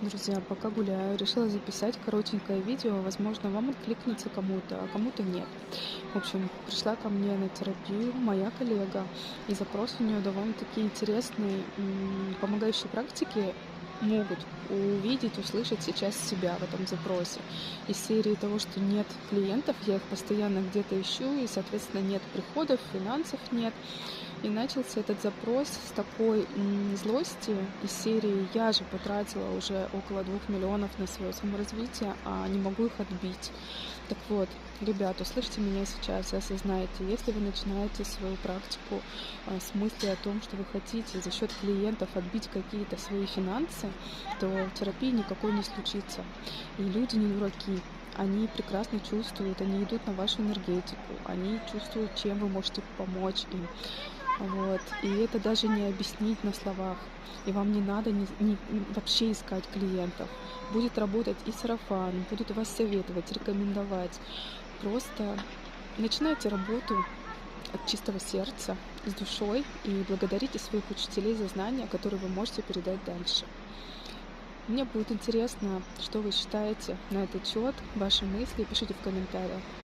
Друзья, пока гуляю, решила записать коротенькое видео. Возможно, вам откликнется кому-то, а кому-то нет. В общем, пришла ко мне на терапию моя коллега, и запрос у нее довольно-таки интересный. Помогающие практики могут увидеть, услышать сейчас себя в этом запросе. Из серии того, что нет клиентов, я их постоянно где-то ищу, и, соответственно, нет приходов, финансов нет. И начался этот запрос с такой злости из серии «Я же потратила уже около 2 миллионов на свое саморазвитие, а не могу их отбить». Так вот, ребят, услышьте меня сейчас и осознайте, если вы начинаете свою практику с мысли о том, что вы хотите за счет клиентов отбить какие-то свои финансы, то терапии никакой не случится. И люди не дураки. Они прекрасно чувствуют, они идут на вашу энергетику, они чувствуют, чем вы можете помочь им. Вот. И это даже не объяснить на словах. И вам не надо вообще искать клиентов. Будет работать и сарафан, будут вас советовать, рекомендовать. Просто начинайте работу от чистого сердца, с душой, и благодарите своих учителей за знания, которые вы можете передать дальше. Мне будет интересно, что вы считаете на этот счет, ваши мысли, пишите в комментариях.